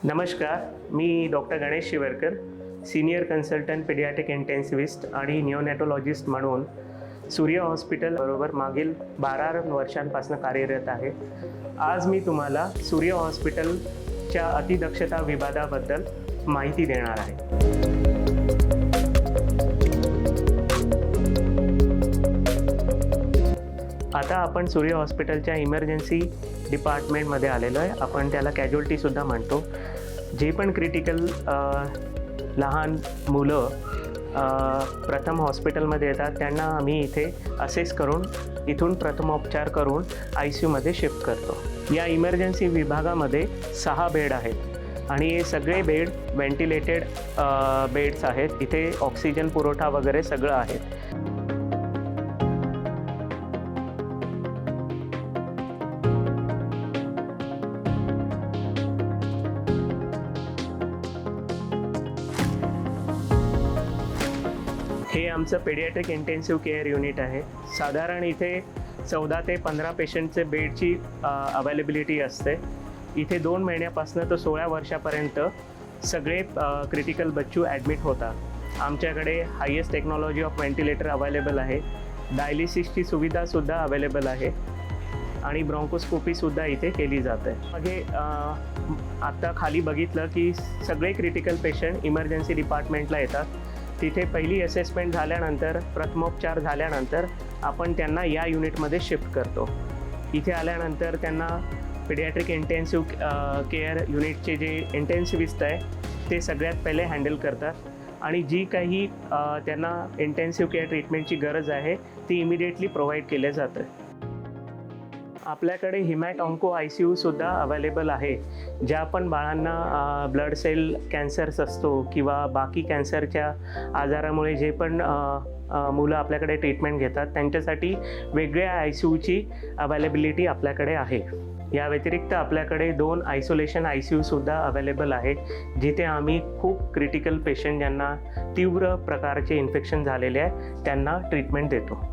नमस्कार, मी doctor Ganesh Shivarkar, senior consultant paediatric intensivist आणि निओनॅटोलॉजिस्ट म्हणून सूर्य हॉस्पिटल बरोबर मागील 12 वर्षांपासून कार्यरत आहे। आज मी तुम्हाला सूर्य हॉस्पिटलच्या अतिदक्षता विभागाबद्दल माहिती देणार आहे। आता आपण सूर्य हॉस्पिटलच्या इमर्जन्सी डिपार्टमेंटमध्ये आलेलो आहे। आपण त्याला कॅज्युअल्टी सुद्धा म्हणतो। जे पण क्रिटिकल लहान मुलं प्रथम हॉस्पिटलमध्ये येतात त्यांना आम्ही इथे असेस करून इथून प्रथमोपचार करून ICUमध्ये शिफ्ट करतो। या इमर्जन्सी विभागामध्ये 6 बेड आहेत आणि हे सगळे बेड व्हेंटिलेटेड बेड्स आहेत। इथे ऑक्सिजन पुरवठा वगैरे सगळं आहे। हे आमचं पेडियाट्रिक इंटेन्सिव्ह केअर युनिट आहे। साधारण इथे 14 ते 15 पेशंटचे बेडची अवेलेबिलिटी असते। इथे 2 महिन्यापासून तर 16 वर्षापर्यंत सगळे क्रिटिकल बच्चू ॲडमिट होतात। आमच्याकडे highest technology of ventilator available आहे। डायलिसिसची सुविधासुद्धा अवेलेबल आहे आणि ब्रॉन्कोस्कोपीसुद्धा इथे केली जाते। मागे आत्ता खाली बघितलं की सगळे क्रिटिकल पेशंट इमर्जन्सी डिपार्टमेंटला येतात। तिथे पहिली असेसमेंट झाल्यानंतर प्रथमोपचार झाल्यानंतर आपण त्यांना या युनिटमध्ये शिफ्ट करतो। इथे आल्यानंतर त्यांना पेडियाट्रिक इंटेन्सिव्ह केअर युनिटचे जे इंटेन्सिव्हिस्ट आहे ते सगळ्यात पहिले हँडल करतात आणि जी काही त्यांना इंटेन्सिव्ह केअर ट्रीटमेंटची गरज आहे ती इमिडिएटली प्रोव्हाइड केले जाते। आपल्याकडे हिमॅट ऑन्को ICUसुद्धा अवेलेबल आहे। ज्या पण बाळांना ब्लड सेल कॅन्सर्स असतो किंवा बाकी कॅन्सरच्या आजारामुळे जे पण मुलं आपल्याकडे ट्रीटमेंट घेतात त्यांच्यासाठी वेगळ्या ICUची अवेलेबिलिटी आपल्याकडे आहे। या व्यतिरिक्त आपल्याकडे 2 आयसोलेशन ICUसुद्धा अवेलेबल आहे, जिथे आम्ही खूप क्रिटिकल पेशंट ज्यांना तीव्र प्रकारचे इन्फेक्शन झालेले आहे त्यांना ट्रीटमेंट देतो।